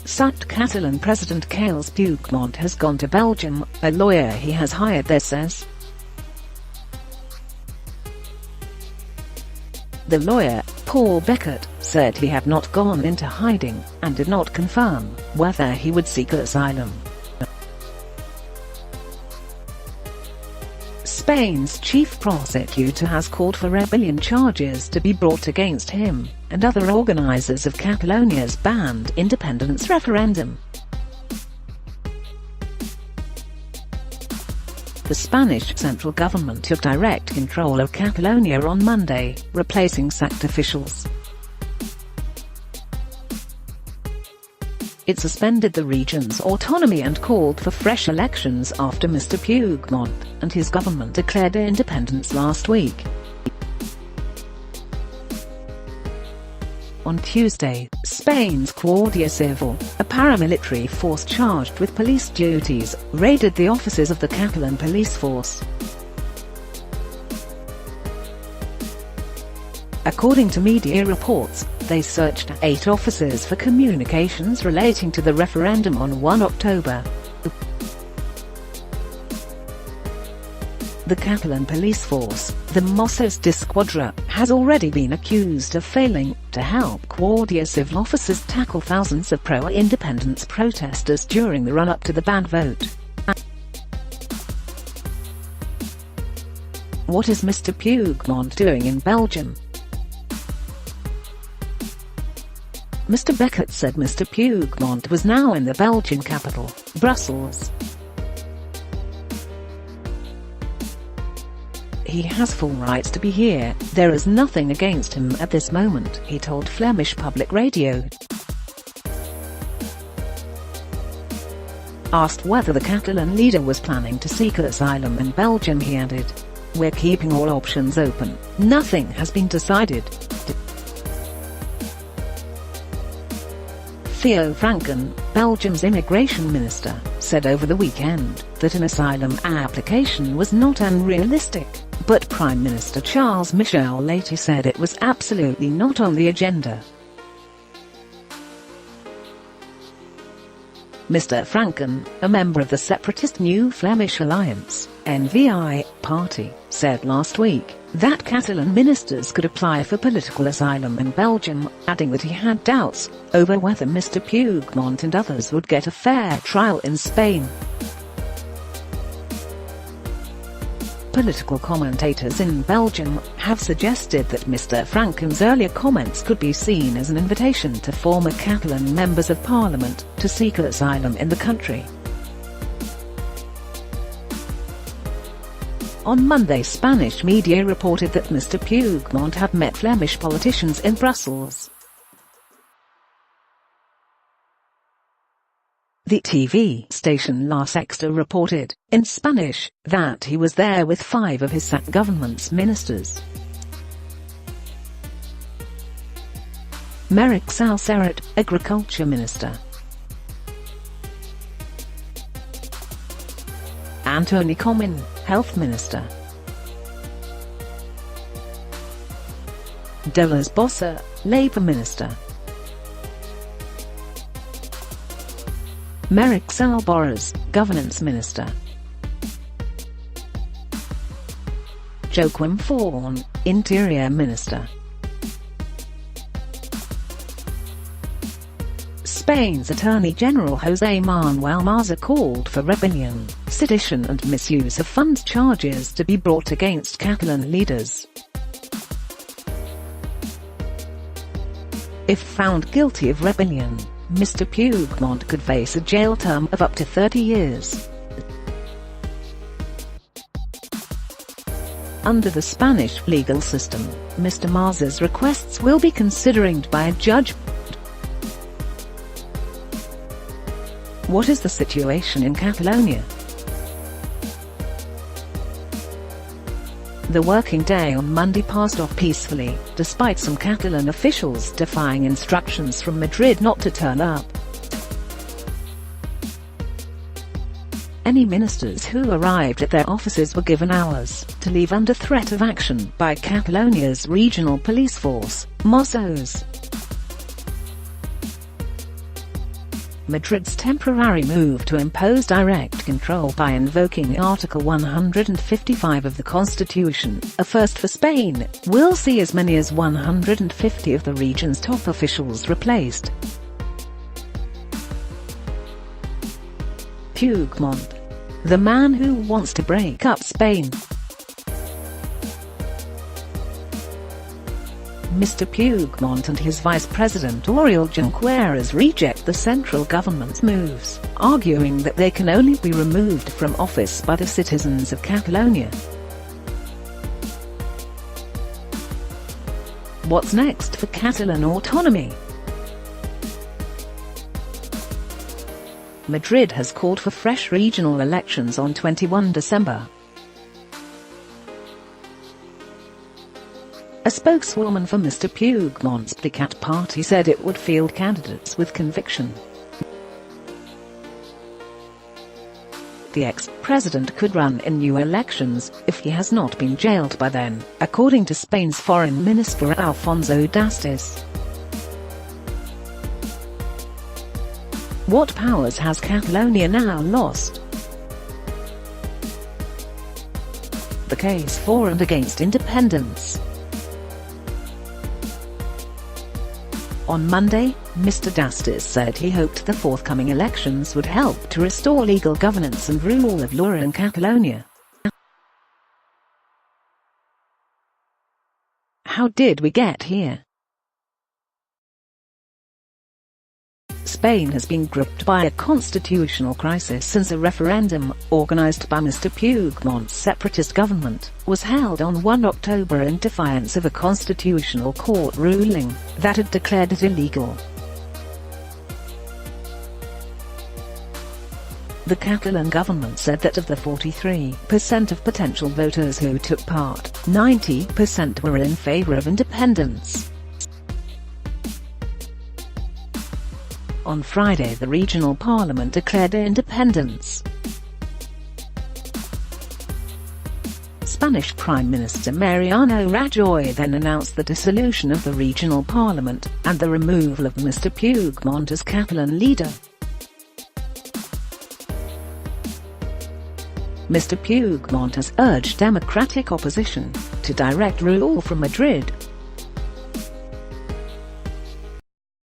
Sacked Catalan President Carles Puigdemont has gone to Belgium, a lawyer he has hired there says. The lawyer, Paul Beckett, said he had not gone into hiding, and did not confirm whether he would seek asylum. Spain's chief prosecutor has called for rebellion charges to be brought against him and other organizers of Catalonia's banned independence referendum. The Spanish central government took direct control of Catalonia on Monday, replacing sacked officials. It suspended the region's autonomy and called for fresh elections after Mr. Puigdemont and his government declared independence last week. On Tuesday, Spain's Guardia Civil, a paramilitary force charged with police duties, raided the offices of the Catalan police force. According to media reports, they searched 8 offices for communications relating to the referendum on 1 October. The Catalan police force, the Mossos d'Esquadra, has already been accused of failing to help Guardia Civil officers tackle thousands of pro-independence protesters during the run-up to the banned vote. What is Mr. Puigdemont doing in Belgium? Mr. Beckett said Mr. Puigdemont was now in the Belgian capital, Brussels. He has full rights to be here, there is nothing against him at this moment, he told Flemish Public Radio. Asked whether the Catalan leader was planning to seek asylum in Belgium, he added, "We're keeping all options open, nothing has been decided." Theo Franken, Belgium's immigration minister, said over the weekend that an asylum application was not unrealistic, but Prime Minister Charles Michel later said it was absolutely not on the agenda. Mr. Franken, a member of the separatist New Flemish Alliance (NVI) party, said last week that Catalan ministers could apply for political asylum in Belgium, adding that he had doubts over whether Mr. Puigdemont and others would get a fair trial in Spain. Political commentators in Belgium have suggested that Mr. Franken's earlier comments could be seen as an invitation to former Catalan members of parliament to seek asylum in the country. On Monday, Spanish media reported that Mr. Puigdemont had met Flemish politicians in Brussels. The TV station La Sexta reported, in Spanish, that he was there with 5 of his sacked government's ministers. Meric Salcerat, Agriculture Minister. Antoni Comín, Health Minister. Dolors Bossa, Labour Minister. Meric Salborras, Governance Minister. Joaquim Forn, Interior Minister. Spain's Attorney General José Manuel Maza called for rebellion, sedition and misuse of funds charges to be brought against Catalan leaders. If found guilty of rebellion, Mr. Puigdemont could face a jail term of up to 30 years. Under the Spanish legal system, Mr. Maza's requests will be considered by a judge. What is the situation in Catalonia? The working day on Monday passed off peacefully, despite some Catalan officials defying instructions from Madrid not to turn up. Any ministers who arrived at their offices were given hours to leave under threat of action by Catalonia's regional police force, Mossos. Madrid's temporary move to impose direct control by invoking Article 155 of the Constitution, a first for Spain, will see as many as 150 of the region's top officials replaced. Puigdemont, the man who wants to break up Spain. Mr. Puigdemont and his Vice President Oriol Junqueras reject the central government's moves, arguing that they can only be removed from office by the citizens of Catalonia. What's next for Catalan autonomy? Madrid has called for fresh regional elections on 21 December. A spokeswoman for Mr. Puigdemont's PDeCAT party said it would field candidates with conviction. The ex-president could run in new elections if he has not been jailed by then, according to Spain's Foreign Minister Alfonso Dastis. What powers has Catalonia now lost? The case for and against independence. On Monday, Mr. Dastis said he hoped the forthcoming elections would help to restore legal governance and rule of law in Catalonia. How did we get here? Spain has been gripped by a constitutional crisis since a referendum, organized by Mr. Puigdemont's separatist government, was held on 1 October in defiance of a constitutional court ruling that had declared it illegal. The Catalan government said that of the 43% of potential voters who took part, 90% were in favor of independence. On Friday, the regional parliament declared independence. Spanish Prime Minister Mariano Rajoy then announced the dissolution of the regional parliament and the removal of Mr. Puigdemont as Catalan leader. Mr. Puigdemont has urged democratic opposition to direct rule from Madrid.